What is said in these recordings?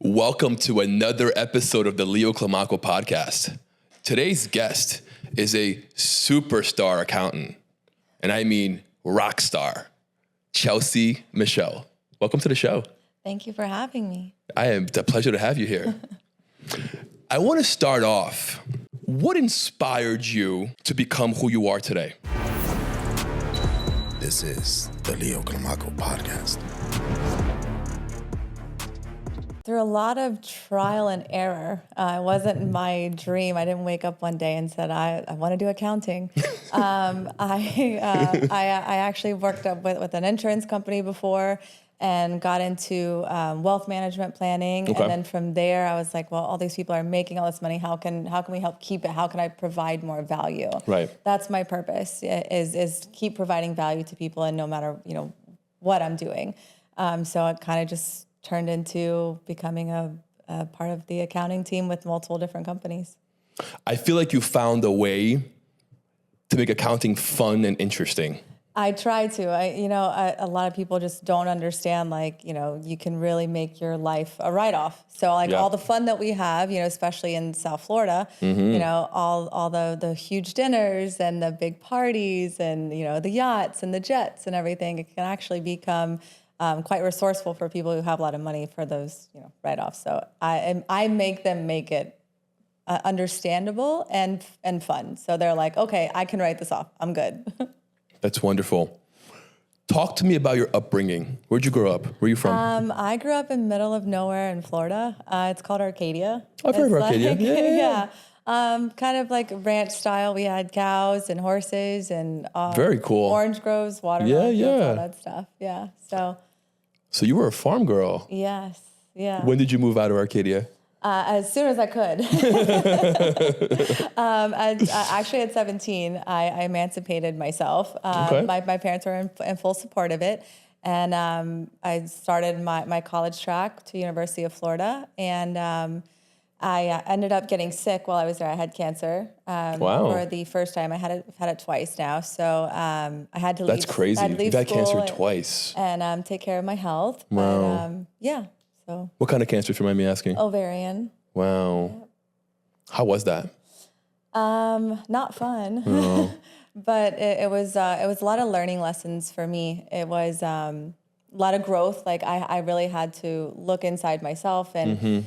Welcome to another episode of the CLIMACO podcast. Today's guest is a superstar accountant, and I mean rock star, Chelsea Michelle. Welcome to the show. Thank you for having me. It's a pleasure to have you here. I want to start off. What inspired you to become who you are today? This is the CLIMACO podcast. Through a lot of trial and error, it wasn't my dream. I didn't wake up one day and said, I want to do accounting. I actually worked up with an insurance company before and got into wealth management planning. Okay. And then from there, I was like, well, all these people are making all this money. How can we help keep it? How can I provide more value? Right. That's my purpose, is keep providing value to people, and no matter, what I'm doing. So it kind of just turned into becoming a part of the accounting team with multiple different companies. I feel like you found a way to make accounting fun and interesting. I try to. A lot of people just don't understand, you can really make your life a write-off. So all the fun that we have, especially in South Florida, all the huge dinners and the big parties and, the yachts and the jets and everything, it can actually become quite resourceful for people who have a lot of money for those, write-offs. So I make them make it understandable and fun. So they're like, okay, I can write this off. I'm good. That's wonderful. Talk to me about your upbringing. Where'd you grow up? Where are you from? I grew up in middle of nowhere in Florida. It's called Arcadia. I've heard of Arcadia. Yeah. Kind of like ranch style. We had cows and horses and very cool. Orange groves, watermelon fields, Yeah. all that stuff. Yeah. So you were a farm girl. Yes. Yeah. When did you move out of Arcadia? As soon as I could. Actually, at 17, I emancipated myself. Okay. My parents were in full support of it. And I started my college track to University of Florida. And I ended up getting sick while I was there. I had cancer for the first time. I had it twice now. So I had to leave. That's crazy. I had to leave You've had school cancer twice. And take care of my health. Wow. But, yeah. So What kind of cancer, if you mind me asking? ovarian. Wow. Yep. How was that? Not fun, but it was a lot of learning lessons for me. It was a lot of growth. Like I really had to look inside myself and,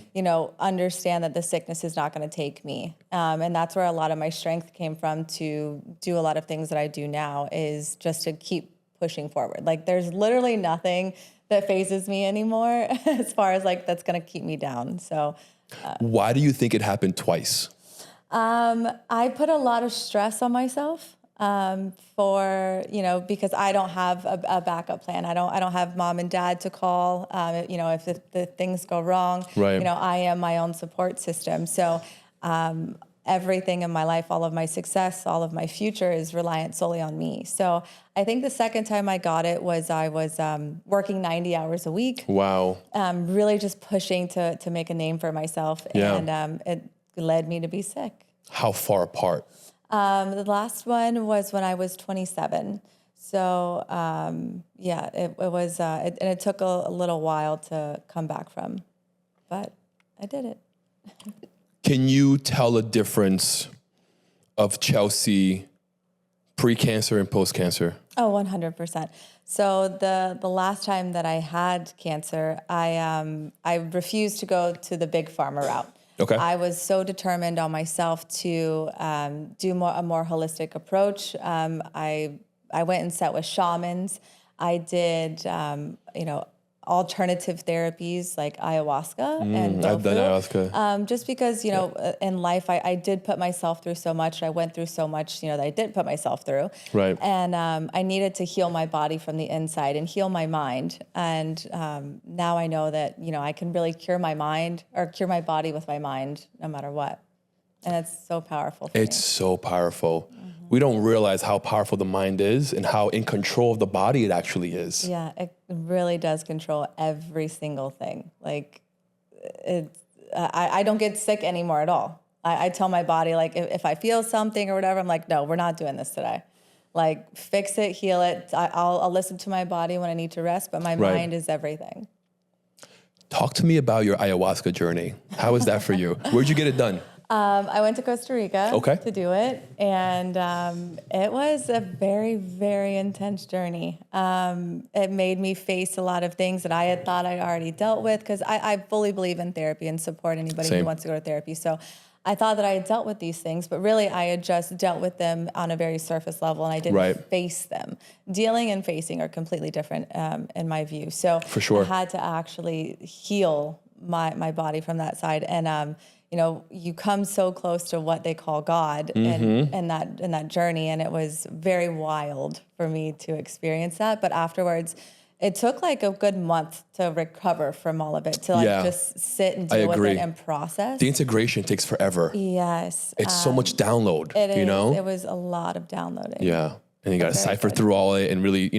understand that the sickness is not going to take me. And that's where a lot of my strength came from to do a lot of things that I do now, is just to keep pushing forward. Like there's literally nothing that phases me anymore as far as that's going to keep me down. So Why do you think it happened twice? I put a lot of stress on myself because I don't have a backup plan. I don't have mom and dad to call. If the things go wrong, Right. I am my own support system. So everything in my life, all of my success, all of my future is reliant solely on me. So I think the second time I got it was I was working 90 hours a week. Wow. Really just pushing to make a name for myself. Yeah. And it led me to be sick. How far apart? The last one was when I was 27. So it was, and it took a little while to come back from, but I did it. Can you tell a difference of Chelsea pre-cancer and post-cancer? Oh, 100%. So the last time that I had cancer, I refused to go to the big pharma route. Okay. I was so determined on myself to do a more holistic approach. I went and sat with shamans. I did, alternative therapies like ayahuasca and I've done ayahuasca. just because, in life, I did put myself through so much. I went through so much, that I didn't put myself through. Right. And I needed to heal my body from the inside and heal my mind. And now I know that, I can really cure my mind or cure my body with my mind no matter what. And it's so powerful for me. It's so powerful. We don't realize how powerful the mind is and how in control of the body it actually is. Yeah, it really does control every single thing. I don't get sick anymore at all. I tell my body, if I feel something or whatever, I'm like, no, we're not doing this today. Fix it, heal it. I'll listen to my body when I need to rest, but my mind is everything. Talk to me about your ayahuasca journey. How was that for you? Where'd you get it done? I went to Costa Rica to do it, and it was a very, very intense journey. It made me face a lot of things that I had thought I already dealt with, because I fully believe in therapy and support anybody who wants to go to therapy. So I thought that I had dealt with these things, but really I had just dealt with them on a very surface level, and I didn't face them. Dealing and facing are completely different in my view. So for sure, I had to actually heal my body from that side. And you come so close to what they call God in that journey, and it was very wild for me to experience that. But afterwards, it took like a good month to recover from all of it, to just sit and deal with it and process. The integration takes forever. Yes. It's so much download, It was a lot of downloading. Yeah. And you got to cipher through all it and really,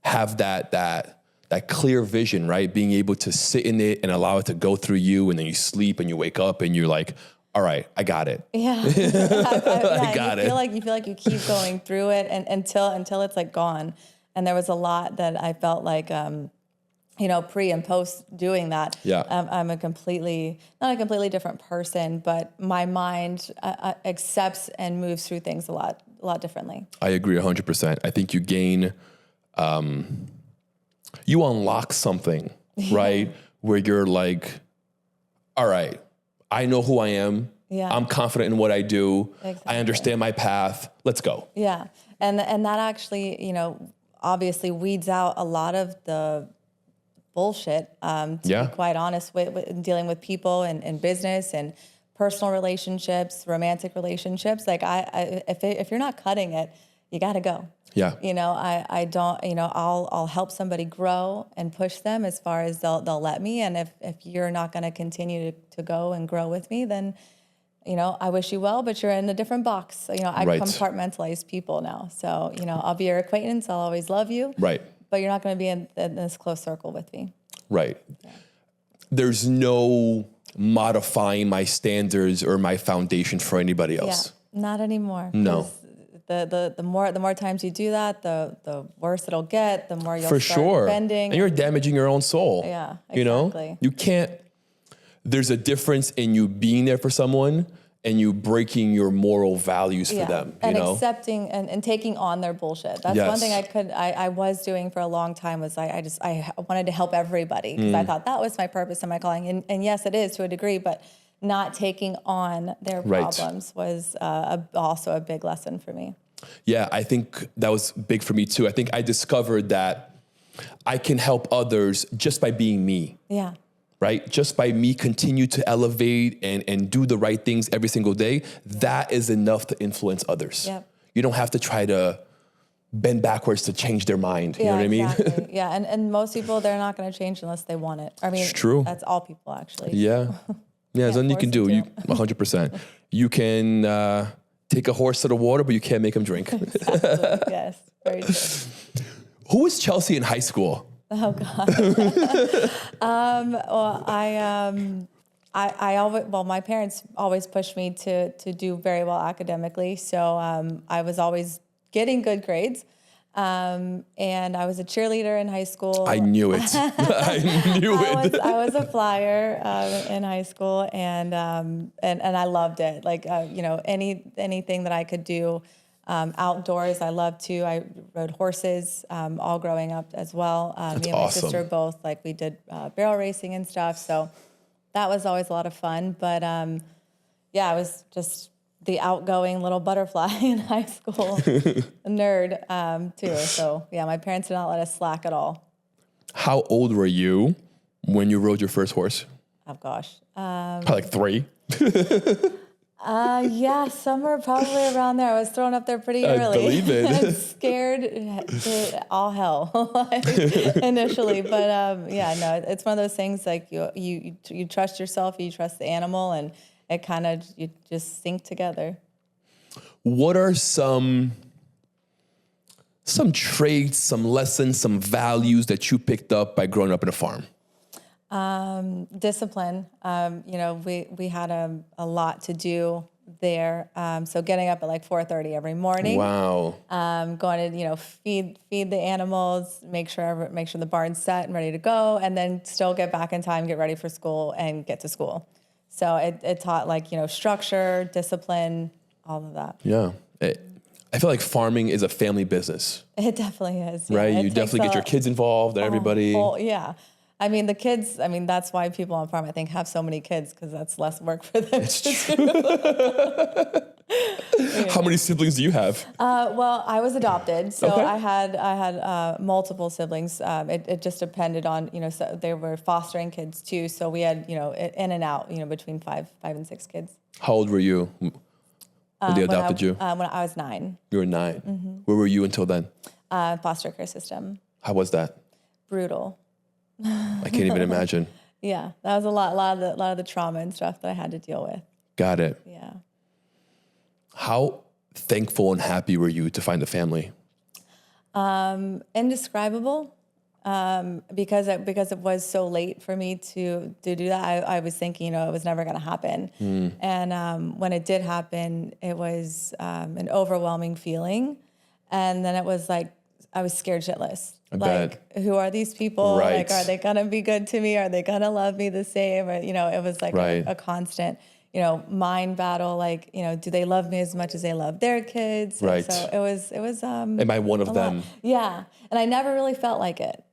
have that clear vision, right? Being able to sit in it and allow it to go through you, and then you sleep and you wake up and you're like, all right, I got it. Yeah. I got it. You feel like you keep going through it and until it's like gone. And there was a lot that I felt like, pre and post doing that. Yeah. I'm not a completely different person, but my mind accepts and moves through things a lot differently. I agree 100%. I think you gain, you unlock something, right? Where you're like, all right, I know who I am. Yeah. I'm confident in what I do. Exactly. I understand my path. Let's go. Yeah. And that actually, obviously weeds out a lot of the bullshit, to be quite honest, with dealing with people and business and personal relationships, romantic relationships. Like if you're not cutting it, you got to go. Yeah. I don't, I'll help somebody grow and push them as far as they'll let me. And if you're not going to continue to go and grow with me, then, I wish you well, but you're in a different box. I compartmentalize people now. So, I'll be your acquaintance. I'll always love you. Right. But you're not going to be in this close circle with me. Right. Yeah. There's no modifying my standards or my foundation for anybody else. Yeah, not anymore. No. The more times you do that, the worse it'll get, the more you'll for start sure. bending. And you're damaging your own soul. Yeah, exactly. You can't, there's a difference in you being there for someone and you breaking your moral values for them. And accepting and taking on their bullshit. That's one thing I was doing for a long time, was I wanted to help everybody, because I thought that was my purpose and my calling. And yes, it is to a degree, but not taking on their problems was also a big lesson for me. Yeah, I think that was big for me too. I think I discovered that I can help others just by being me. Yeah. Right? Just by me continue to elevate and do the right things every single day, that is enough to influence others. Yep. You don't have to try to bend backwards to change their mind. You know what I mean? Exactly. Yeah, and most people, they're not going to change unless they want it. I mean, it's true. That's all people, actually. Yeah. Yeah, there's nothing you can do. 100%. You can take a horse to the water, but you can't make him drink. Exactly. Yes, very true. Who was Chelsea in high school? Oh God. Well, I always, my parents always pushed me to do very well academically. So I was always getting good grades. And I was a cheerleader in high school. I knew it. I knew it. I was a flyer in high school, and I loved it. Like anything that I could do outdoors, I loved to. I rode horses all growing up as well. That's me and my awesome. sister both, like, we did barrel racing and stuff. So that was always a lot of fun. But I was just the outgoing little butterfly in high school, a nerd too. So yeah, my parents did not let us slack at all. How old were you when you rode your first horse? Oh gosh. Probably like 3. Yeah, somewhere probably around there. I was thrown up there pretty early. I believe it. Scared to all hell initially, but it's one of those things, like you trust yourself, you trust the animal, and it kind of, you just sync together. What are some traits, some lessons, some values that you picked up by growing up in a farm? Discipline. We had a lot to do there. So getting up at like 4:30 every morning. Wow. Going to, feed the animals, make sure the barn's set and ready to go, and then still get back in time, get ready for school, and get to school. So it taught like, structure, discipline, all of that. Yeah. I feel like farming is a family business. It definitely is. Right? Yeah. You definitely get your kids involved and everybody. Yeah. I mean, the kids, that's why people on farm, I think, have so many kids, because that's less work for them. It's true. How many siblings do you have? Well, I was adopted, so Okay. I had multiple siblings. It just depended on, so they were fostering kids too. So we had, in and out, between five and 6 kids. How old were you when they adopted you? When I was 9. You were 9. Where were you until then? Foster care system. How was that? Brutal. I can't even imagine. Yeah, that was a lot of the trauma and stuff that I had to deal with. Got it. Yeah. How thankful and happy were you to find a family? Indescribable, because it was so late for me to do that. I was thinking, it was never going to happen. And when it did happen, it was an overwhelming feeling. And then it was like, I was scared shitless. I bet. Who are these people? Right. Like, are they going to be good to me? Are they going to love me the same? Or, it was like a constant, mind battle. Like, do they love me as much as they love their kids? Right. And so it was. Am I one of them? Yeah. And I never really felt like it.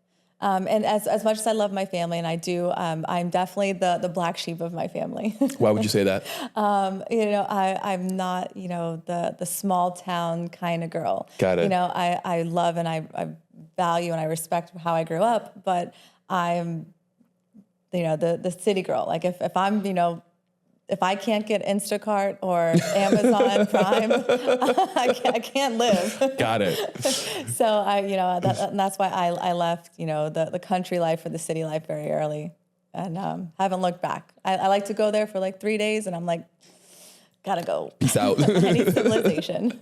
And as much as I love my family, and I do, I'm definitely the black sheep of my family. Why would you say that? I'm not, the small town kind of girl. Got it. I love and I value and I respect how I grew up, but I'm, the city girl. Like if I'm, if I can't get Instacart or Amazon Prime, I can't live. Got it. So and that's why I left, the country life for the city life very early, and haven't looked back. I like to go there for like 3 days, and I'm like, gotta go. Peace out. I need civilization.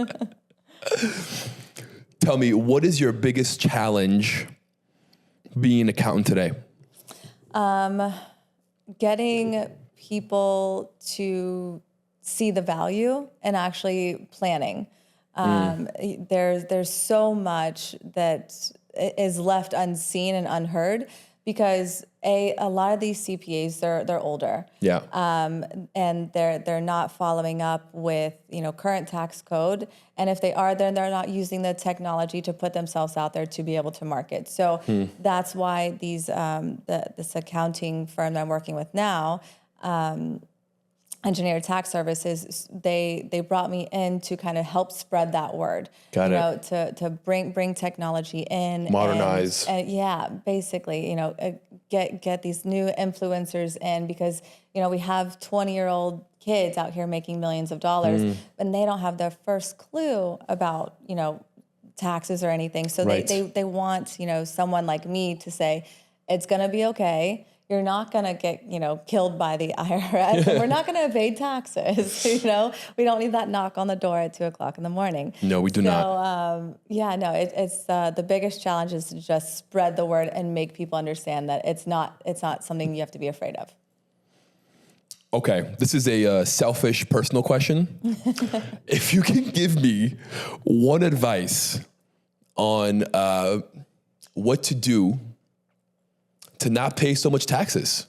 Tell me, what is your biggest challenge being an accountant today? Getting people to see the value and actually planning. There's so much that is left unseen and unheard, because a lot of these CPAs, they're older. Yeah. And they're not following up with, current tax code. And if they are, then they're not using the technology to put themselves out there to be able to market. So that's why these this accounting firm that I'm working with now, Engineered Tax Services, they brought me in to kind of help spread that word. Got it. To bring technology in, Modernize. and yeah, basically, get these new influencers in, because we have 20-year-old kids out here making millions of dollars, and they don't have their first clue about taxes or anything. So Right. they want someone like me to say, it's going to be okay. You're not going to get, killed by the IRS. We're not going to evade taxes. We don't need that knock on the door at 2:00 in the morning. No, we do not. It's the biggest challenge is to just spread the word and make people understand that it's not something you have to be afraid of. Okay, this is a selfish personal question. If you can give me one advice on what to do to not pay so much taxes.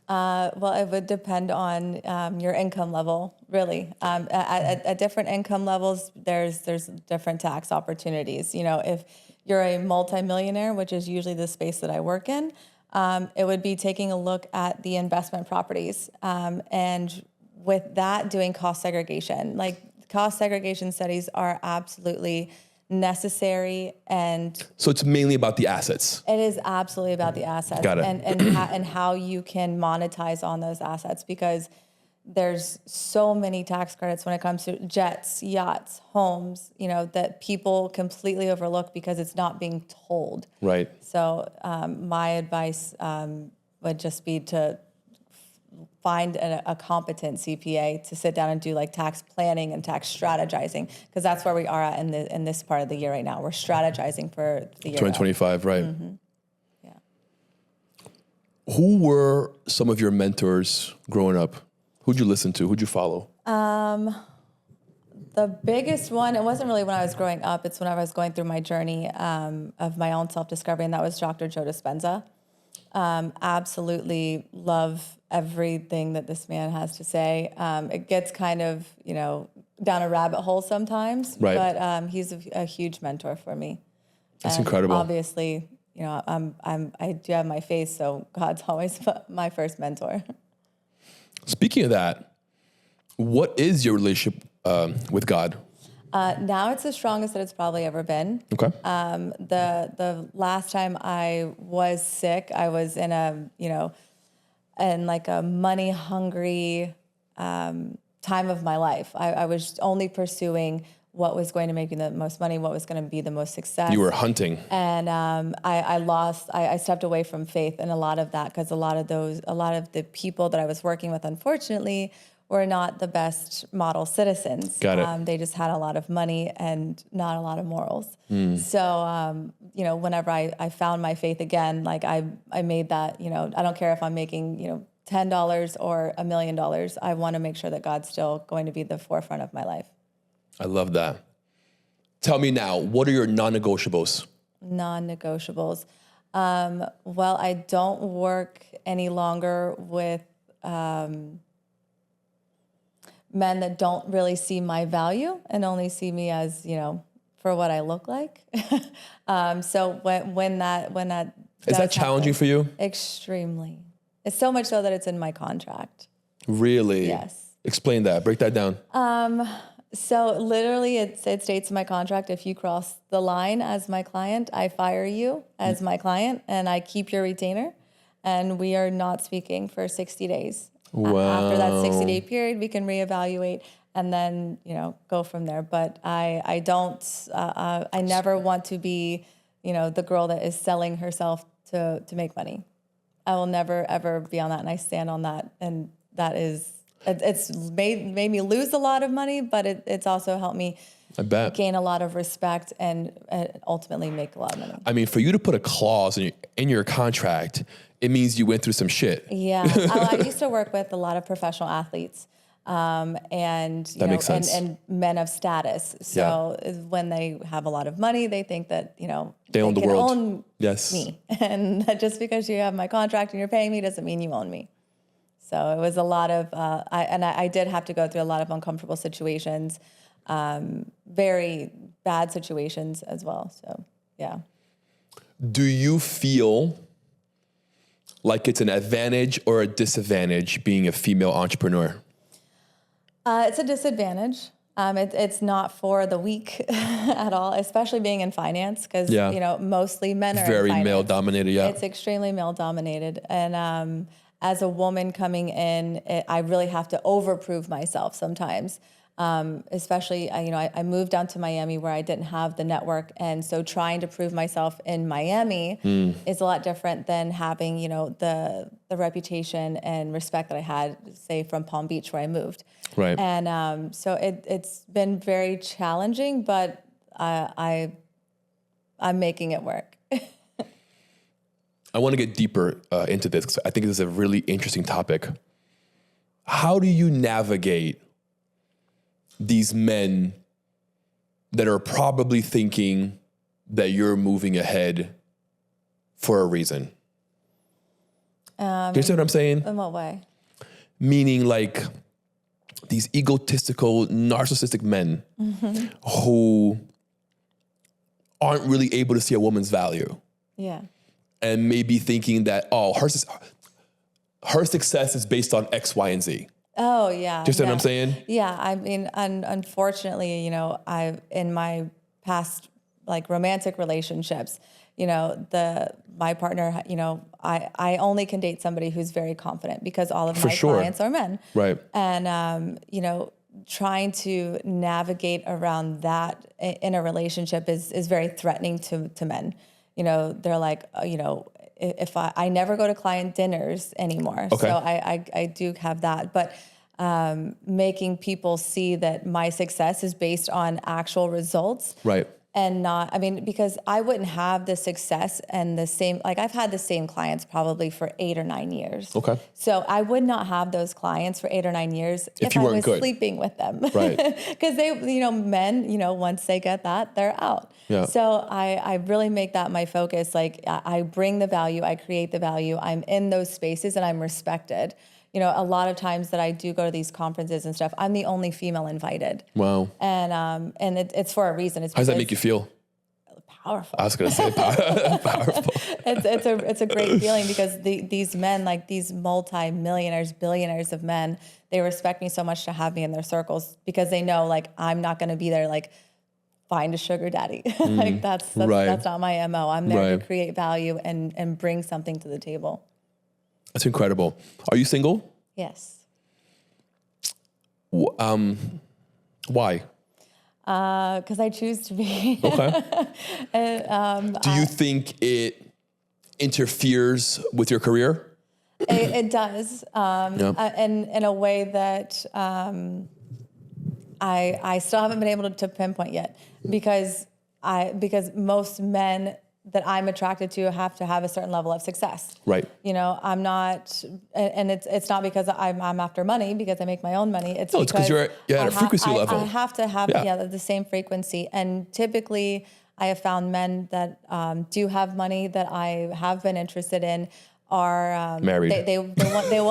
Well, it would depend on your income level, really. At different income levels, there's different tax opportunities. If you're a multimillionaire, which is usually the space that I work in, it would be taking a look at the investment properties, and with that, doing cost segregation. Like, cost segregation studies are absolutely necessary, and So it's mainly about the assets. it is absolutely about the assets. Got it. And how you can monetize on those assets, because there's so many tax credits when it comes to jets, yachts, homes, that people completely overlook because it's not being told. Right. So my advice would just be to find a competent CPA to sit down and do like tax planning and tax strategizing, because that's where we are at in this part of the year right now. We're strategizing for the year 2025, right. Yeah. Who were some of your mentors growing up? Who'd you listen to? Who'd you follow? The biggest one, it wasn't really when I was growing up. It's when I was going through my journey of my own self-discovery, and that was Dr. Joe Dispenza. Absolutely love everything that this man has to say. It gets kind of, down a rabbit hole sometimes, right. But he's a huge mentor for me. That's and incredible. Obviously, I do have my faith, so God's always my first mentor. Speaking of that, what is your relationship with God? Now it's the strongest that it's probably ever been. Okay. The last time I was sick, I was in in like a money hungry time of my life. I was only pursuing what was going to make me the most money, what was going to be the most success. You were hunting. And I stepped away from faith in a lot of that, because a lot of the people that I was working with, unfortunately, were not the best model citizens. Got it. They just had a lot of money and not a lot of morals. So, whenever I found my faith again, like I made that, I don't care if I'm making, $10 or $1 million. I want to make sure that God's still going to be the forefront of my life. I love that. Tell me now, what are your non-negotiables? Non-negotiables. Well, I don't work any longer with men that don't really see my value and only see me as, for what I look like. So when that is that challenging for you? Extremely. It's so much so that it's in my contract. Really? Yes. Explain that. Break that down. So literally it states in my contract, if you cross the line as my client, I fire you as my client and I keep your retainer, and we are not speaking for 60 days. Wow. After that 60-day period, we can reevaluate and then, go from there. But I never want to be, the girl that is selling herself to make money. I will never, ever be on that. And I stand on that. And that is, it's made me lose a lot of money, but it's also helped me I bet. gain a lot of respect and ultimately make a lot of money. I mean, for you to put a clause in your contract, it means you went through some shit. Yeah. I used to work with a lot of professional athletes. And that makes sense. And men of status. So when they have a lot of money, they think that, they own the world. Own yes. me. And that just because you have my contract and you're paying me doesn't mean you own me. So it was a lot of, I did have to go through a lot of uncomfortable situations, very bad situations as well. So, yeah. Do you feel like it's an advantage or a disadvantage being a female entrepreneur? It's a disadvantage. It's not for the weak at all, especially being in finance, because mostly men are very in finance. male dominated. Yeah, it's extremely male dominated, and as a woman coming in, I really have to overprove myself sometimes. Especially, I moved down to Miami where I didn't have the network. And so trying to prove myself in Miami is a lot different than having, the reputation and respect that I had, say, from Palm Beach where I moved. Right. And so it's been very challenging, but I'm making it work. I want to get deeper into this because I think this is a really interesting topic. How do you navigate these men that are probably thinking that you're moving ahead for a reason? Do you understand what I'm saying? In what way? Meaning like these egotistical, narcissistic men who aren't really able to see a woman's value. Yeah. And maybe thinking that, her success is based on X, Y, and Z. Oh, yeah. Just what I'm saying? Yeah. I mean, unfortunately, in my past romantic relationships, my partner, I only can date somebody who's very confident because all of my clients are men. Right. And, trying to navigate around that in a relationship is very threatening to men. They're like, if I never go to client dinners anymore. Okay. So I do have that, but making people see that my success is based on actual results. Right. and not, I mean, because I wouldn't have the success and the same, like I've had the same clients probably for 8 or 9 years. Okay. So I would not have those clients for 8 or 9 years if you I weren't was good. sleeping with them. Right. Because they, men, once they get that, they're out. Yeah. So I really make that my focus. Like I bring the value, I create the value, I'm in those spaces and I'm respected. A lot of times that I do go to these conferences and stuff, I'm the only female invited. Wow. And it's for a reason. It's How does that make you feel? Powerful. I was going to say powerful. It's a great feeling because these men, like these multi-millionaires, billionaires of men, they respect me so much to have me in their circles because they know like I'm not going to be there like find a sugar daddy. Like that's not my MO. I'm there to create value and bring something to the table. That's incredible. Are you single? Yes. Why? Because I choose to be. Okay. Do you think it interferes with your career? It does. And in a way that I still haven't been able to pinpoint yet because most men that I'm attracted to have to have a certain level of success. Right. I'm not, and it's not because I'm after money because I make my own money. It's because you're at a frequency level. I have to have the same frequency. And typically I have found men that do have money that I have been interested in are married. They want they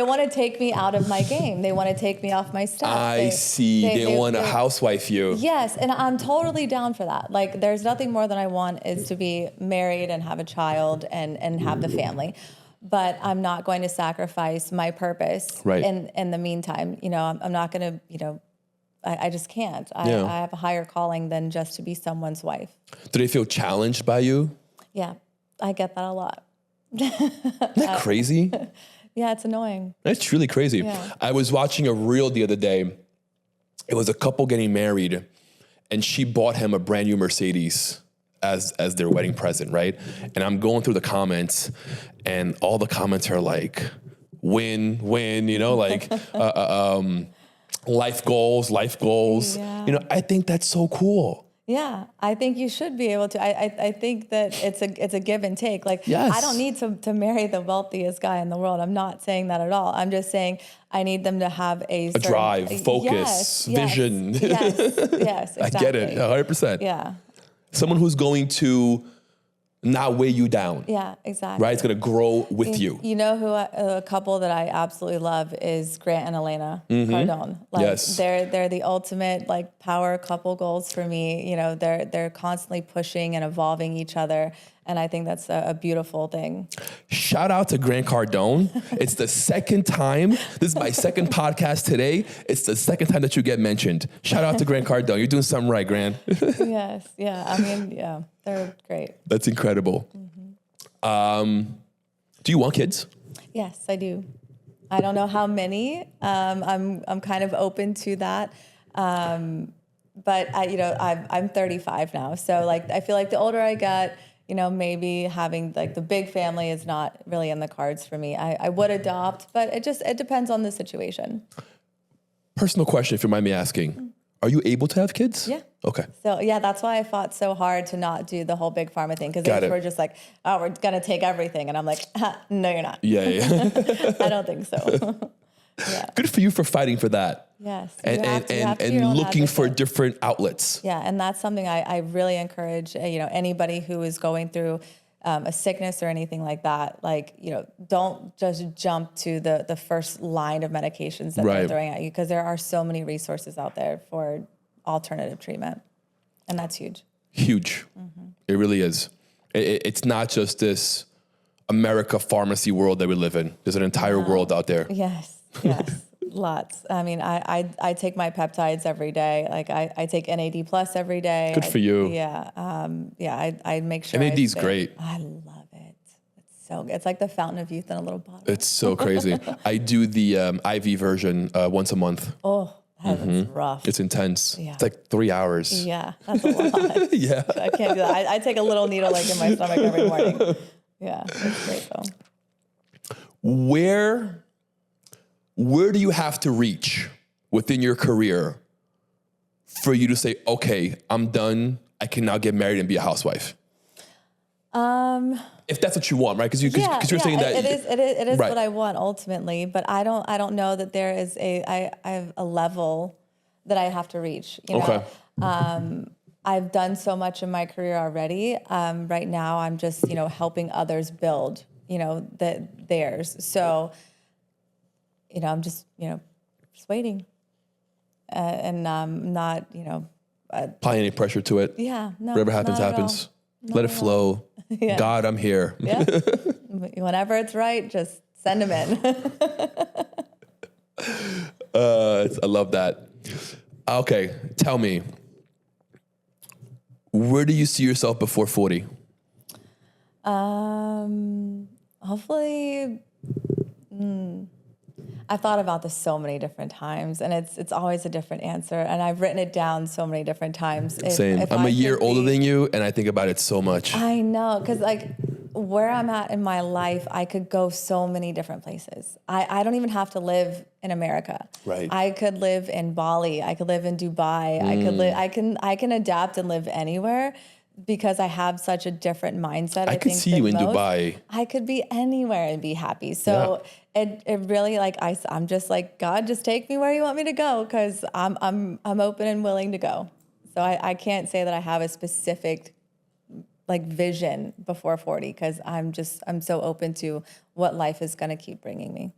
want to take me out of my game. They want to take me off my stuff. I see. They want to housewife you. Yes, and I'm totally down for that. Like, there's nothing more than I want is to be married and have a child and have the family. But I'm not going to sacrifice my purpose in the meantime. I'm not going to, I just can't. I have a higher calling than just to be someone's wife. Do they feel challenged by you? Yeah. I get that a lot. Isn't that crazy? Yeah, it's annoying. It's really crazy. Yeah. I was watching a reel the other day. It was a couple getting married, and she bought him a brand new Mercedes as their wedding present, right? And I'm going through the comments, and all the comments are like, win, like life goals. Yeah. I think that's so cool. Yeah, I think you should be able to. I think that it's a give and take. Like, yes. I don't need to marry the wealthiest guy in the world. I'm not saying that at all. I'm just saying I need them to have a drive, focus, vision. Yes, exactly. I get it, 100%. Yeah. Someone who's going to not weigh you down. Yeah, exactly. Right? It's going to grow with you. You know who a couple that I absolutely love is Grant and Elena Cardone. Like, yes. They're the ultimate like power couple goals for me. They're constantly pushing and evolving each other. And I think that's a beautiful thing. Shout out to Grant Cardone. It's the second time. This is my second podcast today. It's the second time that you get mentioned. Shout out to Grant Cardone. You're doing something right, Grant. Yes. Yeah. I mean, yeah, they're great. That's incredible. Mm-hmm. Do you want kids? Yes, I do. I don't know how many. I'm kind of open to that. But I'm 35 now. So like, I feel like the older I get, maybe having like the big family is not really in the cards for me. I would adopt, but it depends on the situation. Personal question, if you mind me asking. Are you able to have kids? Yeah. Okay. So yeah, that's why I fought so hard to not do the whole big pharma thing. Because they were just like, oh, we're going to take everything. And I'm like, no, you're not. Yeah. I don't think so. Yeah. Good for you for fighting for that. Yes. And looking for different outlets. Yeah. And that's something I really encourage, anybody who is going through a sickness or anything like that, don't just jump to the first line of medications that they're throwing at you, because there are so many resources out there for alternative treatment. And that's huge. Huge. Mm-hmm. It really is. It's not just this America pharmacy world that we live in. There's an entire world out there. Yes. Lots. I mean, I take my peptides every day. Like I take NAD+ every day. Good for you. Yeah. I make sure. NAD's great. I love it. It's so good. It's like the fountain of youth in a little bottle. It's so crazy. I do the IV version once a month. Oh, that's rough. It's intense. Yeah. It's like 3 hours. Yeah, that's a lot. Yeah. I can't do that. I take a little needle like in my stomach every morning. Yeah, it's great though. Where do you have to reach within your career for you to say, okay, I'm done. I can now get married and be a housewife? If that's what you want, right? Because you're saying that it is right. what I want ultimately, but I don't know that there is I have a level that I have to reach. You know? Okay. I've done so much in my career already. Right now, I'm just helping others build theirs. So I'm just just waiting, and not Apply any pressure to it. yeah, no, Whatever happens, not at happens. all. Not Let it at all. flow. Yeah. God, I'm here. Yeah. Whenever it's right, just send them in. I love that. Okay, tell me, where do you see yourself before 40? Hopefully, I thought about this so many different times, and it's always a different answer. And I've written it down so many different times. Same. I'm a year older than you, and I think about it so much. I know, because where I'm at in my life, I could go so many different places. I don't even have to live in America. Right. I could live in Bali. I could live in Dubai. I can adapt and live anywhere because I have such a different mindset. I could think see you in than most. Dubai. I could be anywhere and be happy. So it really I'm just like, God, just take me where you want me to go, because I'm open and willing to go. So I can't say that I have a specific vision before 40, because I'm so open to what life is going to keep bringing me.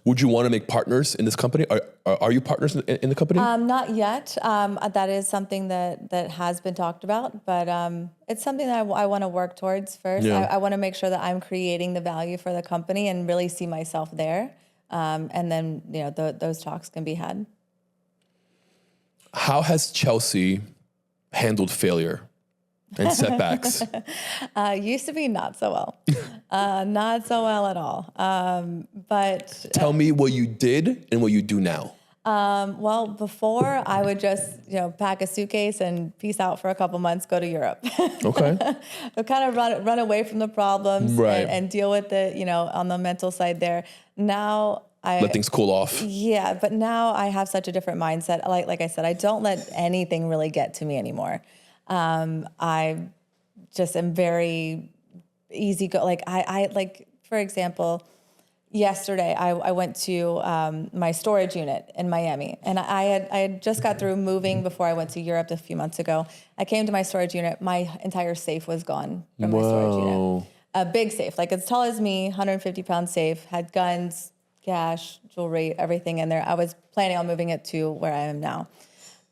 Would you want to make partners in this company? Are you partners in the company? Not yet. That is something that has been talked about, but it's something that I want to work towards first. Yeah. I want to make sure that I'm creating the value for the company and really see myself there. And then, those talks can be had. How has Chelsea handled failure and setbacks? Used to be not so well. Not so well at all. But Tell me what you did and what you do now. well, before I would just, pack a suitcase and peace out for a couple months, go to Europe. Okay. Kind of run away from the problems Right. and deal with it, on the mental side there. Now Let things cool off. Yeah, but now I have such a different mindset. Like I said, I don't let anything really get to me anymore. I just am very easy go. For example, yesterday I went to my storage unit in Miami, and I had just got through moving before I went to Europe a few months ago. I came to my storage unit. My entire safe was gone from my storage unit. A big safe, as tall as me, 150-pound safe, had guns, cash, jewelry, everything in there. I was planning on moving it to where I am now.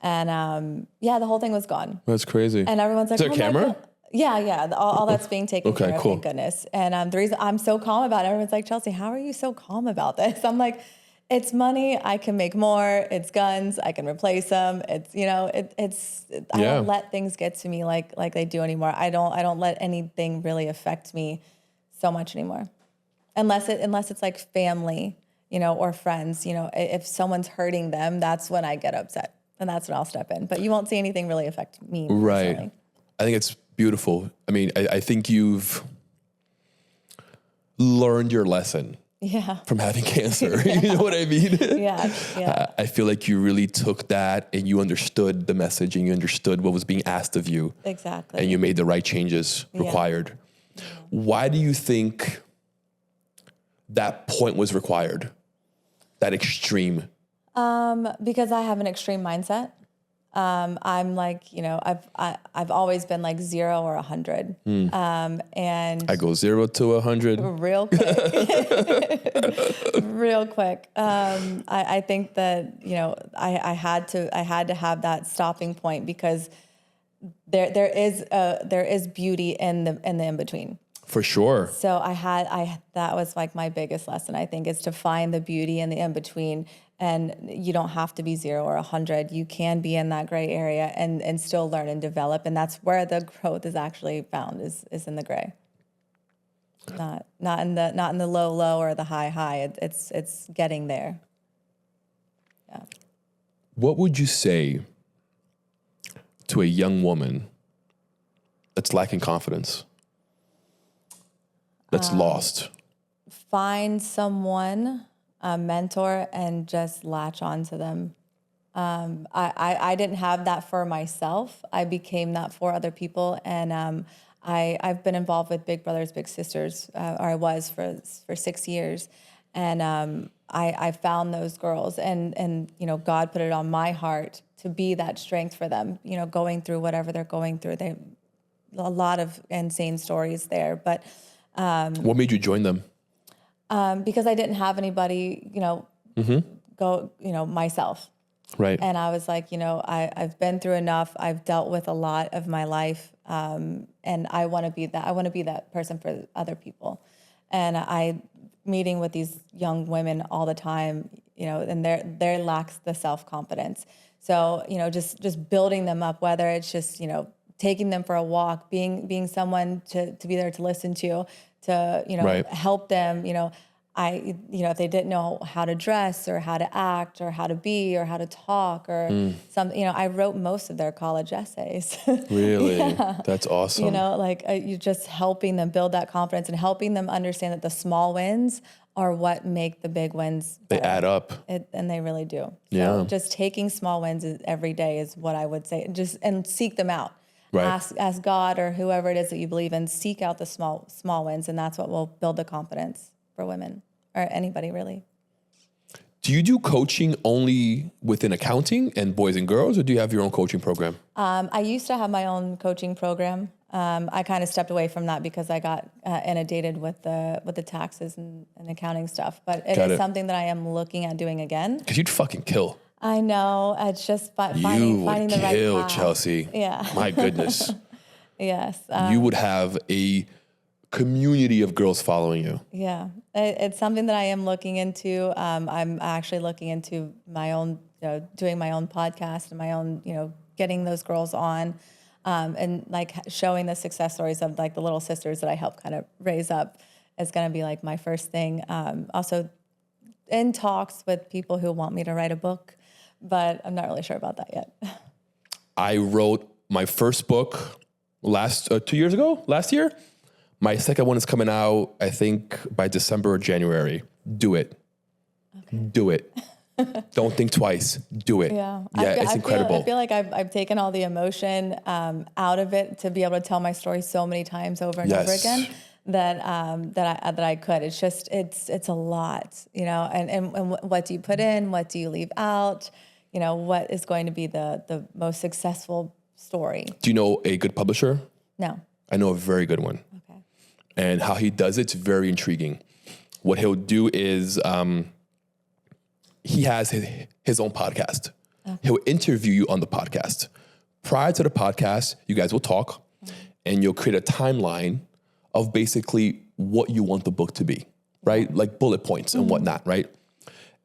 And the whole thing was gone. That's crazy. And everyone's like, is there a camera? Yeah. All that's being taken care of, cool. thank goodness. And the reason I'm so calm about it, everyone's like, Chelsea, how are you so calm about this? I'm like, it's money. I can make more. It's guns. I can replace them. It's, I don't let things get to me like they do anymore. I don't let anything really affect me so much anymore. Unless it's like family, or friends, if someone's hurting them, that's when I get upset. And that's when I'll step in. But you won't see anything really affect me Right. personally. I think it's beautiful. I mean, I think you've learned your lesson from having cancer. You know what I mean? Yeah. I feel like you really took that and you understood the message and you understood what was being asked of you. Exactly. And you made the right changes required. Yeah. Why do you think that point was required? That extreme? Because I have an extreme mindset. I'm like, I've always been like 0 or 100. And I go 0 to 100 real quick, real quick. I think that, I had to have that stopping point, because there is beauty in the in between. For sure. So that was like my biggest lesson, I think, is to find the beauty in the in between. And you don't have to be 0 or 100. You can be in that gray area and still learn and develop. And that's where the growth is actually found, is in the gray. Not in the low or the high. It's getting there. Yeah. What would you say to a young woman that's lacking confidence, that's lost? Find someone, a mentor, and just latch on to them. I didn't have that for myself. I became that for other people. And I've been involved with Big Brothers Big Sisters, or I was for 6 years. And I found those girls, and God put it on my heart to be that strength for them, going through whatever they're going through. They a lot of insane stories there, but what made you join them? Because I didn't have anybody, go, myself. Right. And I was like, I've been through enough. I've dealt with a lot of my life. And I want to be that. I want to be that person for other people. And I meeting with these young women all the time, and they lacks the self-confidence. So, just building them up, whether it's just, taking them for a walk, being someone to be there to listen to Right. help them, if they didn't know how to dress or how to act or how to be or how to talk or I wrote most of their college essays. Really? Yeah. That's awesome. You're just helping them build that confidence and helping them understand that the small wins are what make the big wins better. They add up. And they really do. Yeah. So just taking small wins every day is what I would say. And seek them out. Right. Ask God or whoever it is that you believe in, seek out the small wins, and that's what will build the confidence for women or anybody really. Do you do coaching only within accounting and boys and girls, or do you have your own coaching program? I used to have my own coaching program. I kind of stepped away from that because I got inundated with the taxes and accounting stuff. But it is something that I am looking at doing again. Because you'd fucking kill. I know. It's just finding the right path. You would kill, Chelsea. Yeah. My goodness. Yes. You would have a community of girls following you. Yeah. It's something that I am looking into. I'm actually looking into my own, doing my own podcast and my own, getting those girls on and like showing the success stories of like the little sisters that I helped kind of raise up is going to be like my first thing. Also in talks with people who want me to write a book, but I'm not really sure about that yet. I wrote my first book last year. My second one is coming out, I think, by December or January. Do it. Okay. Do it. Don't think twice. Do it. Yeah, It's incredible. I feel like I've taken all the emotion out of it to be able to tell my story so many times over and over again that I could. It's just it's a lot, And what do you put in? What do you leave out? What is going to be the most successful story? Do you know a good publisher? No. I know a very good one. Okay. And how he does it's very intriguing. What he'll do is he has his own podcast. Okay. He'll interview you on the podcast. Prior to the podcast, you guys will talk, and you'll create a timeline of basically what you want the book to be, right? Like bullet points and whatnot, right?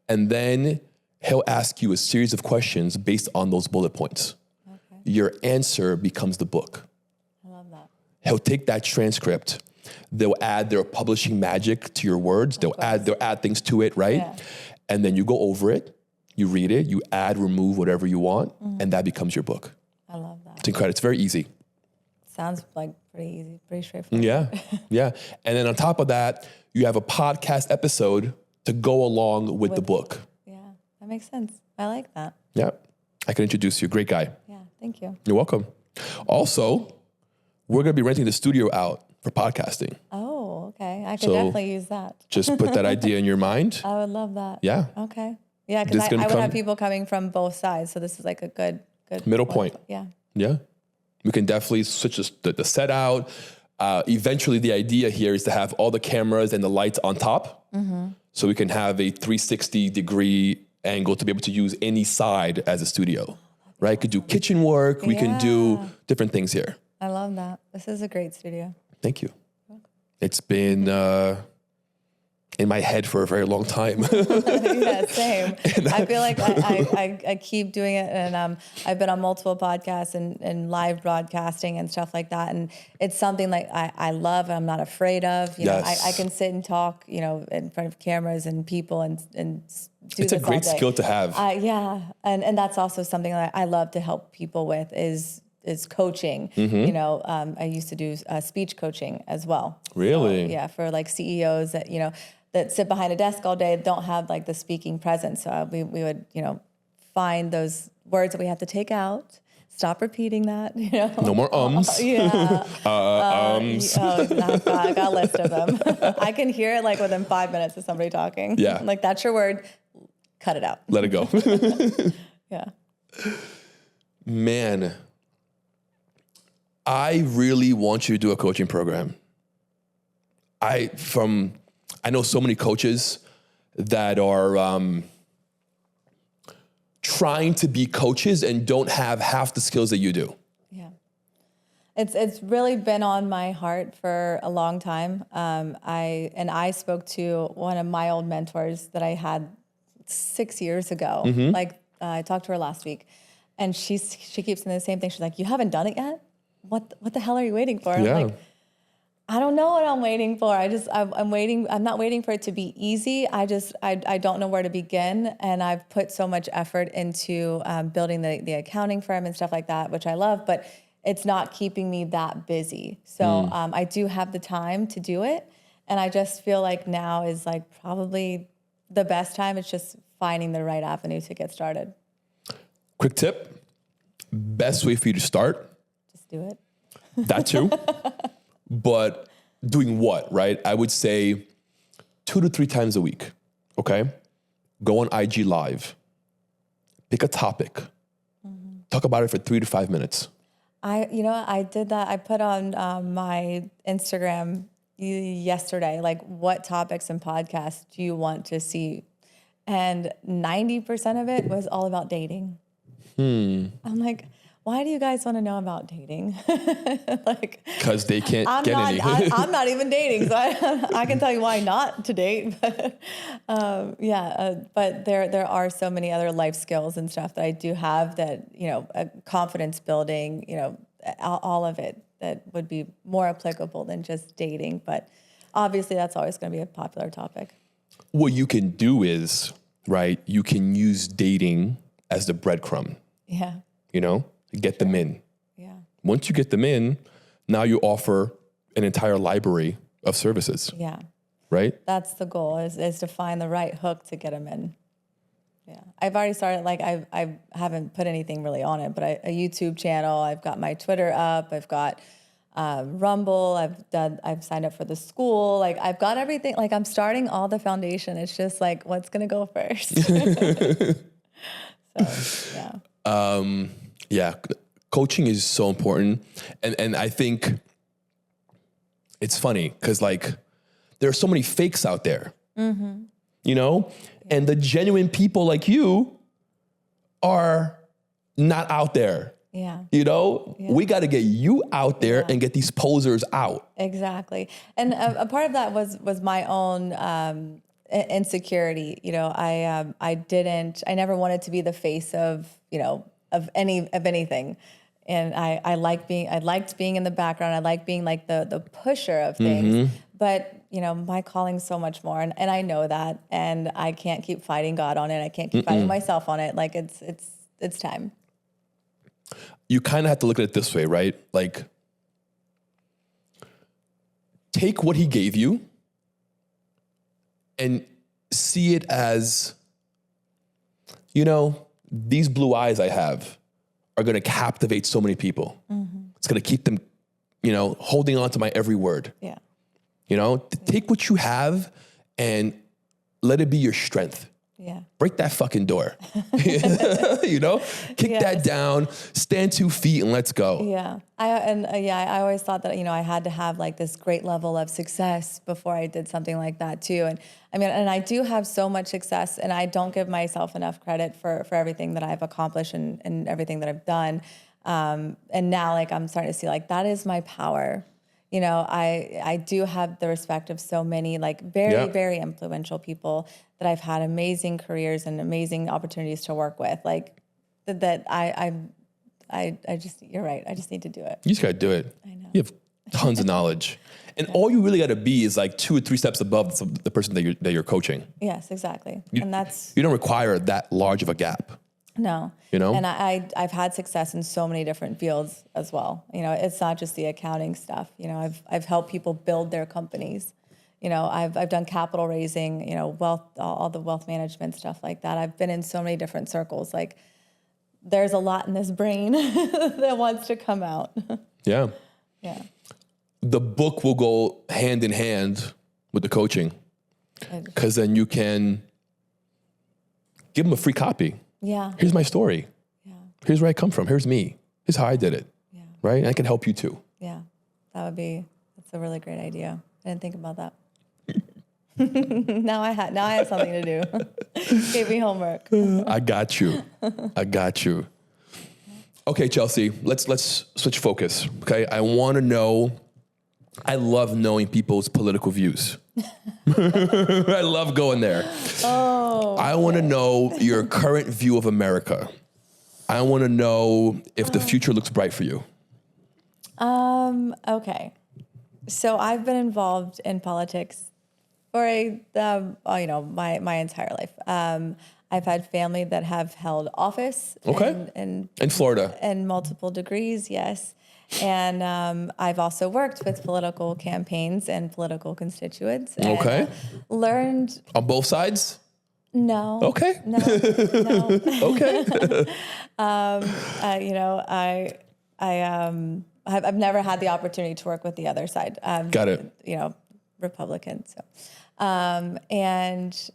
And then he'll ask you a series of questions based on those bullet points. Okay. Your answer becomes the book. I love that. He'll take that transcript. They'll add their publishing magic to your words. They'll add things to it, right? Yeah. And then you go over it, you read it, you add, remove whatever you want, and that becomes your book. I love that. It's incredible. It's very easy. Sounds like pretty easy, pretty straightforward. Yeah. And then on top of that, you have a podcast episode to go along with the book. Yeah, that makes sense. I like that. Yeah. I can introduce you. Great guy. Yeah, thank you. You're welcome. Also, we're going to be renting the studio out for podcasting. Oh, okay. I could definitely use that. Just put that idea in your mind. I would love that. Yeah. Okay. Yeah, because I would have people coming from both sides. So this is like a good middle point. Yeah. Yeah. We can definitely switch the set out. Eventually, the idea here is to have all the cameras and the lights on top. So we can have a 360-degree angle to be able to use any side as a studio, right? Could do kitchen work. We can do different things here. I love that. This is a great studio. Thank you. It's been in my head for a very long time. Yeah, same. I feel like I keep doing it, and I've been on multiple podcasts and live broadcasting and stuff like that, and it's something like I love and I'm not afraid of. You know, I can sit and talk, in front of cameras and people and do it's a great skill to have. Yeah, and that's also something that I love to help people with is coaching. I used to do speech coaching as well. Really? So, yeah, for like CEOs that that sit behind a desk all day, don't have like the speaking presence. So we would find those words that we have to take out. Stop repeating that, you know. No more ums. Yeah. Ums. I got a list of them. I can hear it like within 5 minutes of somebody talking. Yeah. Like, that's your word. Cut it out. Let it go. Yeah. Man, I really want you to do a coaching program. I know so many coaches that are trying to be coaches and don't have half the skills that you do. Yeah. It's really been on my heart for a long time. I spoke to one of my old mentors that I had 6 years ago. I talked to her last week, and she keeps saying the same thing. She's like, "You haven't done it yet? What the hell are you waiting for?" Yeah. I'm like, I don't know what I'm waiting for. I'm waiting. I'm not waiting for it to be easy. I don't know where to begin. And I've put so much effort into building the accounting firm and stuff like that, which I love, but it's not keeping me that busy. So I do have the time to do it. And I just feel like now is like probably the best time. It's just finding the right avenue to get started. Quick tip, best way for you to start. Just do it. That too. But doing what, right? I would say 2 to 3 times a week, okay? Go on IG Live. Pick a topic. Talk about it for 3 to 5 minutes. I did that. I put on my Instagram yesterday, like, what topics and podcasts do you want to see? And 90% of it was all about dating. I'm like, why do you guys want to know about dating? Like, because they can't get any. I'm not even dating, so I can tell you why not to date. But but there are so many other life skills and stuff that I do have that, confidence building, all of it that would be more applicable than just dating. But obviously, that's always going to be a popular topic. What you can do is, right, you can use dating as the breadcrumb. Yeah. Get them in. Yeah. Once you get them in, now you offer an entire library of services. Yeah. Right? That's the goal, is to find the right hook to get them in. Yeah. I've already started, like, I haven't put anything really on it, but a YouTube channel, I've got my Twitter up, I've got Rumble, I've signed up for the school, like, I've got everything, like, I'm starting all the foundation. It's just like, what's going to go first? So, yeah. Yeah, coaching is so important. And I think it's funny because, like, there are so many fakes out there, and the genuine people like you are not out there. Yeah. We got to get you out there and get these posers out. Exactly. And a part of that was my own insecurity. I never wanted to be the face of anything. And I liked being in the background. I liked being like the pusher of things. But, my calling's so much more. And I know that. And I can't keep fighting God on it. I can't keep fighting myself on it. Like, it's time. You kind of have to look at it this way, right? Like, take what he gave you and see it as, these blue eyes I have are going to captivate so many people. It's going to keep them, holding on to my every word. Yeah. Take what you have and let it be your strength. Yeah. Break that fucking door. Kick that down, stand 2 feet and let's go. Yeah. I always thought that, I had to have like this great level of success before I did something like that too. And I do have so much success, and I don't give myself enough credit for everything that I've accomplished and everything that I've done. And now, like, I'm starting to see, like, that is my power. I do have the respect of so many, like, very, very influential people that I've had amazing careers and amazing opportunities to work with. Like, that I just, you're right. I just need to do it. You just got to do it. I know. You have tons of knowledge. And all you really got to be is like 2 or 3 steps above the person that you're coaching. Yes, exactly. You don't require that large of a gap. No. And I've had success in so many different fields as well. It's not just the accounting stuff. I've helped people build their companies. I've done capital raising, wealth, all the wealth management stuff like that. I've been in so many different circles. Like, there's a lot in this brain that wants to come out. Yeah. Yeah. The book will go hand in hand with the coaching, because then you can give them a free copy. Yeah. Here's my story. Yeah. Here's where I come from. Here's me. Here's how I did it. Yeah. Right? And I can help you too. Yeah. That's a really great idea. I didn't think about that. Now I have something to do. Gave me homework. I got you. Okay, Chelsea, let's switch focus. Okay. I love knowing people's political views. I love going there. Oh. I want to know your current view of America. I want to know if the future looks bright for you. Okay. So I've been involved in politics for my entire life. I've had family that have held office. Okay. In Florida. And multiple degrees, yes. And I've also worked with political campaigns and political constituents. And Okay. Learned On both sides? no. Okay. No. Okay. I've never had the opportunity to work with the other side. Got it. Republican. So, and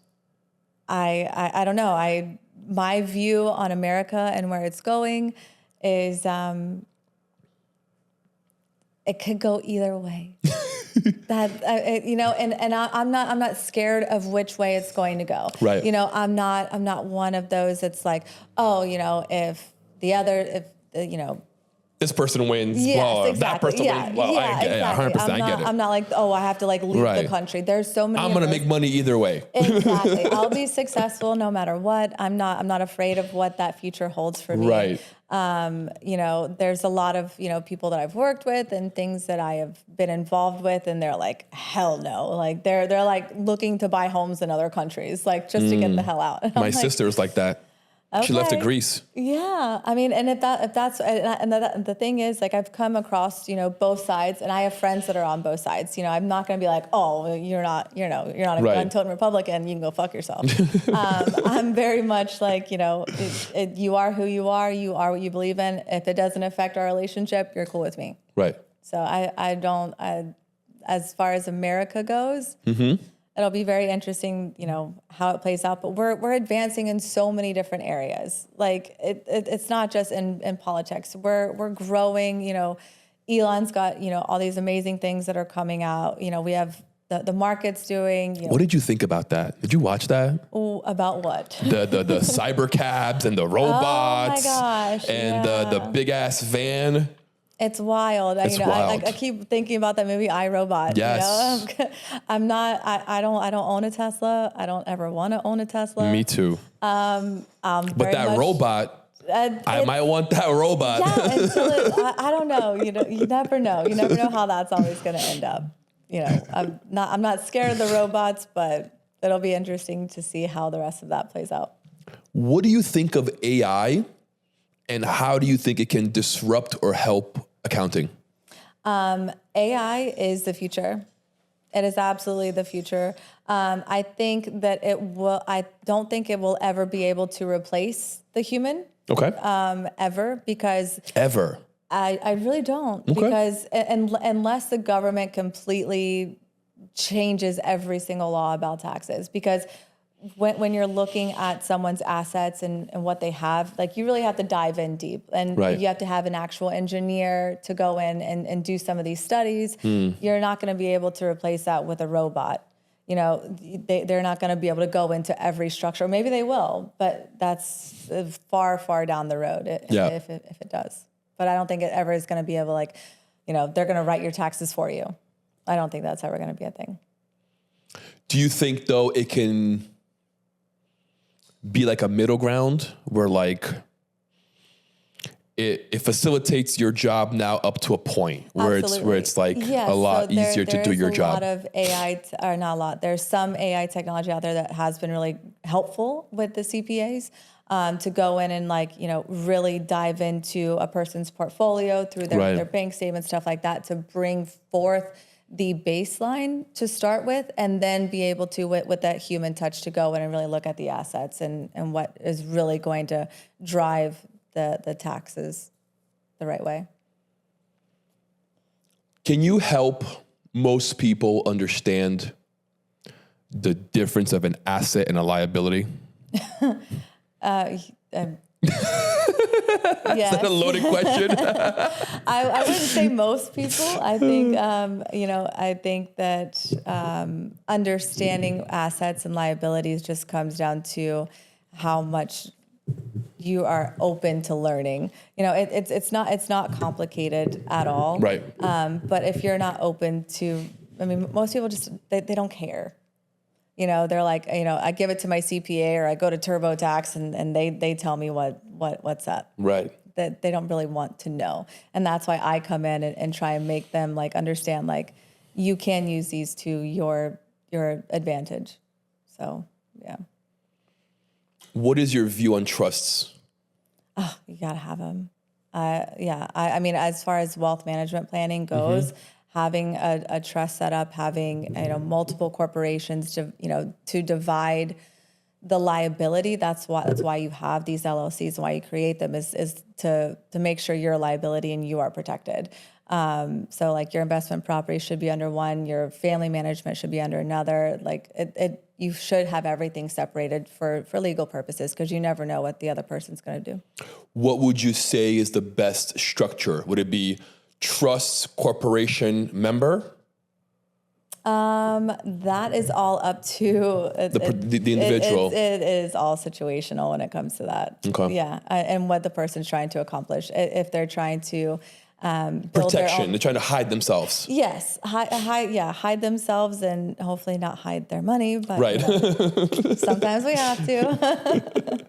I don't know. My view on America and where it's going is, it could go either way. I'm not scared of which way it's going to go. Right. I'm not one of those that's like, if this person wins, yes, well, exactly. that person wins. Well, exactly. 100%, I get it. I'm not like, I have to leave the country. There's so many. I'm going to make money either way. Exactly. I'll be successful no matter what. I'm not afraid of what that future holds for me. Right. There's a lot of, people that I've worked with and things that I have been involved with, and they're like, hell no. Like they're like looking to buy homes in other countries, like just to get the hell out. My sister's like that. Okay. She left to Greece. Yeah. I mean, and the thing is, like, I've come across, both sides, and I have friends that are on both sides. I'm not going to be like, oh, you're not a gun-toting Republican. You can go fuck yourself. I'm very much like, you are who you are what you believe in. If it doesn't affect our relationship, you're cool with me. Right. So as far as America goes, it'll be very interesting, how it plays out. But we're advancing in so many different areas. Like it's not just in politics. We're growing. Elon's got all these amazing things that are coming out. We have the market's doing. What did you think about that? Did you watch that? Ooh, about what? The cyber cabs and the robots. Oh my gosh! And the big ass van. It's wild. Wild. I keep thinking about that movie iRobot. Yes. I'm not. I don't own a Tesla. I don't ever want to own a Tesla. Me too. But that robot, I might want that robot. Yeah. Until I don't know. You never know. You never know how that's always going to end up. I'm not scared of the robots, but it'll be interesting to see how the rest of that plays out. What do you think of AI? And how do you think it can disrupt or help accounting? AI is the future. It is absolutely the future. I think that I don't think it will ever be able to replace the human. Okay. Ever, because ever. I really don't. Okay. Because unless the government completely changes every single law about taxes, because when you're looking at someone's assets and what they have, like you really have to dive in deep, and you have to have an actual engineer to go in and do some of these studies. You're not going to be able to replace that with a robot. They're not going to be able to go into every structure. Maybe they will, but that's far, far down the road if it does. But I don't think it ever is going to be able they're going to write your taxes for you. I don't think that's ever going to be a thing. Do you think though it can be like a middle ground where like it facilitates your job now up to a point where it's like a lot easier to do your job? There's a lot of AI, or not a lot. There's some AI technology out there that has been really helpful with the CPAs to go in and really dive into a person's portfolio through their bank statements, stuff like that, to bring forth the baseline to start with, and then be able to, with that human touch, to go in and really look at the assets and what is really going to drive the taxes the right way. Can you help most people understand the difference of an asset and a liability? Yes. Is that a loaded question? I wouldn't say most people. I think, I think that understanding assets and liabilities just comes down to how much you are open to learning. It's not complicated at all. Right. But if you're not open to, most people just, they don't care. They're like, I give it to my CPA or I go to TurboTax and they tell me what's up. Right. That they don't really want to know. And that's why I come in and try and make them understand, you can use these to your advantage. So, yeah. What is your view on trusts? Oh, you gotta have them. As far as wealth management planning goes, having a trust set up, having multiple corporations to divide the liability. That's why you have these LLCs and why you create them is to make sure your liability and you are protected. So your investment property should be under one, your family management should be under another. You should have everything separated for legal purposes, because you never know what the other person's going to do. What would you say is the best structure? Would it be trust, corporation, member? That is all up to the individual. It is all situational when it comes to that. Okay. Yeah, and what the person's trying to accomplish. If they're trying to build protection, they're trying to hide themselves. Yes, hide themselves and hopefully not hide their money. But right. Sometimes we have to.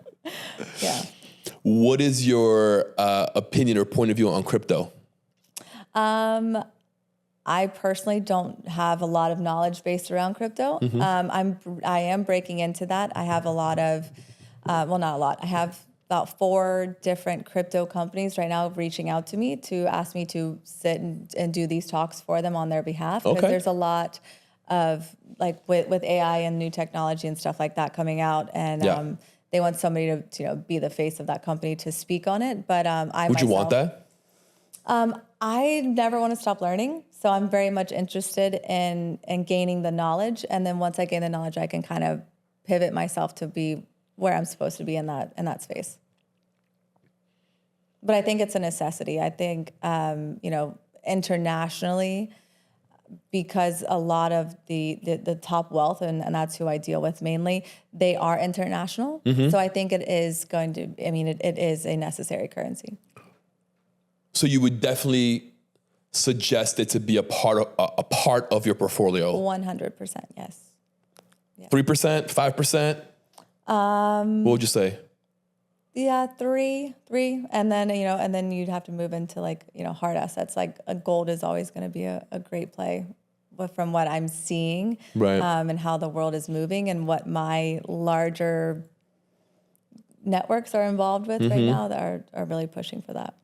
Yeah. What is your opinion or point of view on crypto? I personally don't have a lot of knowledge based around crypto. I am breaking into that. I have a lot of, not a lot. I have about 4 different crypto companies right now reaching out to me to ask me to sit and do these talks for them on their behalf. Because there's a lot of with AI and new technology and stuff like that coming out, and they want somebody to be the face of that company to speak on it. But Would you want that? I never want to stop learning. So I'm very much interested in gaining the knowledge. And then once I gain the knowledge, I can kind of pivot myself to be where I'm supposed to be in that space. But I think it's a necessity. I think, internationally, because a lot of the top wealth, and that's who I deal with mainly, they are international. So I think it is it is a necessary currency. So you would definitely suggest it to be a part of your portfolio? 100%, yes. Yeah. 3%, 5%? What would you say? Yeah, 3, and then and then you'd have to move into hard assets. A gold is always going to be a great play, from what I'm seeing, right? And how the world is moving, and what my larger networks are involved with right now that are really pushing for that,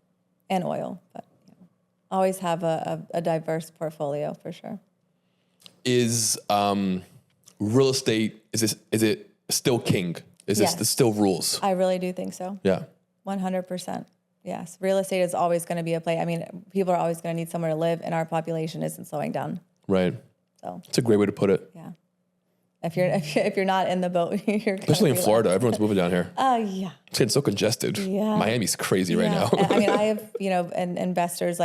and oil, but. Always have a diverse portfolio for sure. Is real estate, is it still king? Is this still rules? I really do think so. Yeah. 100%. Yes. Real estate is always going to be a play. People are always going to need somewhere to live, and our population isn't slowing down. Right. So it's a great way to put it. Yeah. If you're not in the boat, you're especially in Florida. Everyone's moving down here. Yeah. It's getting so congested. Yeah. Miami's crazy right now. I have investors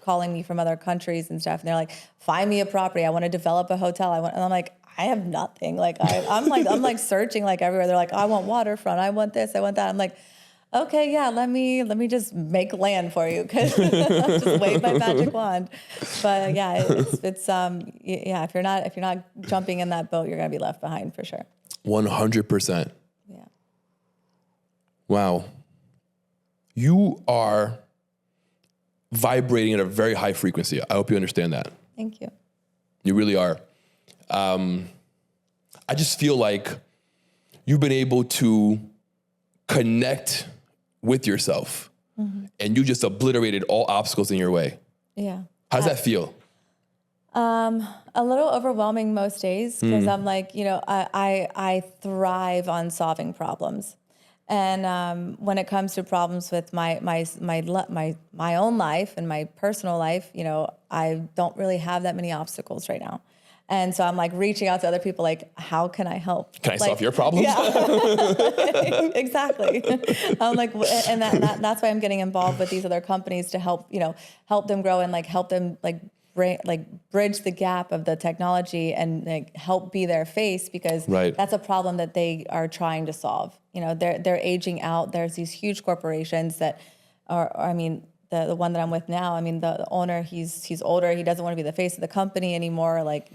calling me from other countries and stuff, and they're like, "Find me a property. I want to develop a hotel. And I'm like, I have nothing. I'm searching everywhere. They're like, I want waterfront. I want this. I want that. I'm like, okay, yeah, let me just make land for you, because I'll just wave my magic wand. But yeah, if you're not jumping in that boat, you're gonna be left behind for sure. 100%. Yeah. Wow. You are vibrating at a very high frequency. I hope you understand that. Thank you. You really are. I just feel like you've been able to connect with yourself, and you just obliterated all obstacles in your way. Yeah. How's that feel? A little overwhelming most days because I'm like, I thrive on solving problems. And when it comes to problems with my own life and my personal life, I don't really have that many obstacles right now. And so I'm like reaching out to other people, like, how can I help? Can I solve your problems? Yeah, exactly. I'm like, and that's why I'm getting involved with these other companies to help them grow and like help them bridge the gap of the technology and like help be their face, because that's a problem that they are trying to solve. They're aging out. There's these huge corporations that are, the one that I'm with now, the owner, he's older. He doesn't want to be the face of the company anymore. Like,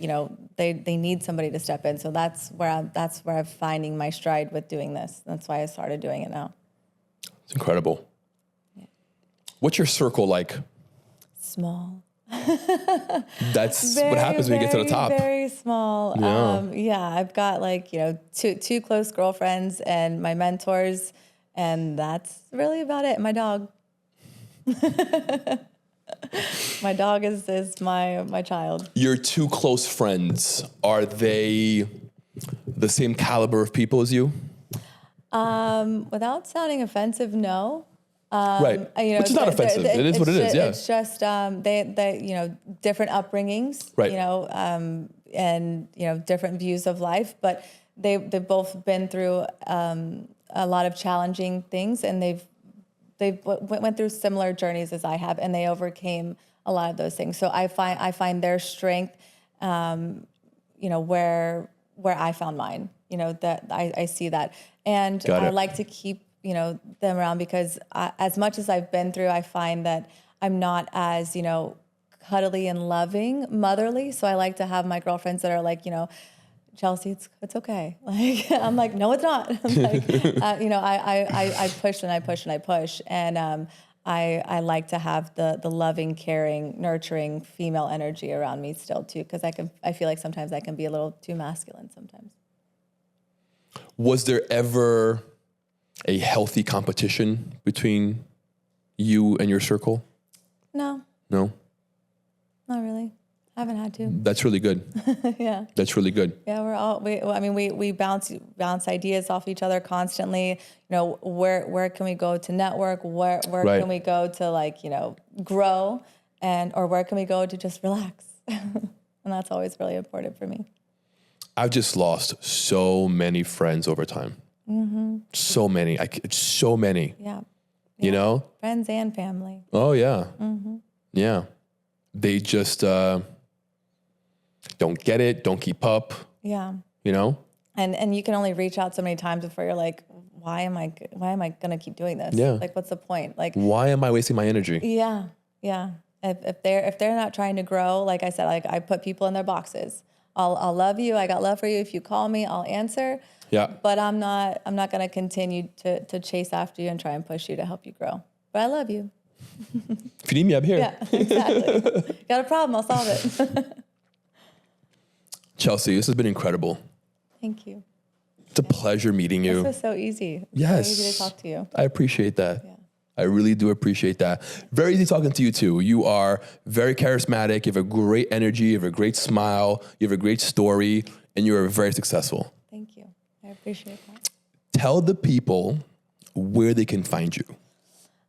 they need somebody to step in. So that's where I'm finding my stride with doing this. That's why I started doing it now. It's incredible. Yeah. What's your circle like? Small. That's what happens when you get to the top. Very small. Yeah. I've got two close girlfriends and my mentors, and that's really about it. My dog. My dog is my child. Your two close friends, are they the same caliber of people as you? Without sounding offensive, no. Right. Which is not offensive. It is what it is. Yeah. It's just they different upbringings. Right. And different views of life, but they've both been through a lot of challenging things, and they've went through similar journeys as I have, and they overcame a lot of those things. So I find their strength, where I found mine. That I see that, and I like to keep them around, because as much as I've been through, I find that I'm not as cuddly and loving, motherly. So I like to have my girlfriends that are like, Chelsea, it's okay. Like, I'm like, no, it's not. I'm like, I push and I push and I push. And I like to have the loving, caring, nurturing female energy around me still too, because I feel like sometimes I can be a little too masculine sometimes. Was there ever a healthy competition between you and your circle? No. No? Not really. I haven't had to. That's really good. Yeah. That's really good. Yeah, we bounce ideas off each other constantly. Where can we go to network? Where can we go to grow, or where can we go to just relax? And that's always really important for me. I've just lost so many friends over time. Mm-hmm. So many. So many. Yeah. Friends and family. Oh yeah. Mm-hmm. Yeah. They just don't get it, don't keep up. Yeah. And you can only reach out so many times before you're like, why am I going to keep doing this? Yeah. Like, what's the point? Like, why am I wasting my energy? Yeah. Yeah. If they're not trying to grow, like I said, like I put people in their boxes. I'll love you. I got love for you. If you call me, I'll answer. Yeah. But I'm not going to continue to chase after you and try and push you to help you grow. But I love you. If you need me, I'm here. Yeah, exactly. Got a problem, I'll solve it. Chelsea, this has been incredible. Thank you. It's a pleasure meeting you. This was so easy. Yes. So easy to talk to you. I appreciate that. Yeah. I really do appreciate that. Very easy talking to you too. You are very charismatic. You have a great energy. You have a great smile. You have a great story, and you are very successful. Thank you. I appreciate that. Tell the people where they can find you.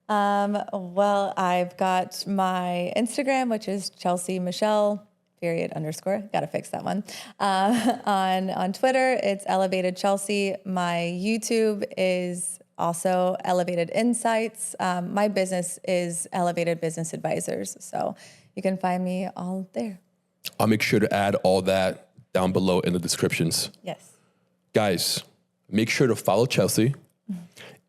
Well, I've got my Instagram, which is Chelsea Michelle _. Got to fix that one. On Twitter, it's Elevated Chelsea. My YouTube is also Elevated Insights. My business is Elevated Business Advisors. So you can find me all there. I'll make sure to add all that down below in the descriptions. Yes. Guys, make sure to follow Chelsea.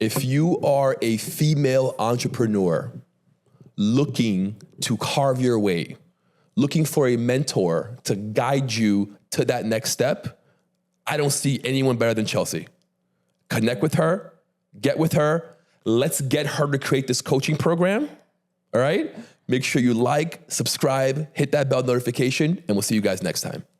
If you are a female entrepreneur looking to carve your way, looking for a mentor to guide you to that next step, I don't see anyone better than Chelsea. Connect with her, get with her. Let's get her to create this coaching program. All right? Make sure you like, subscribe, hit that bell notification, and we'll see you guys next time.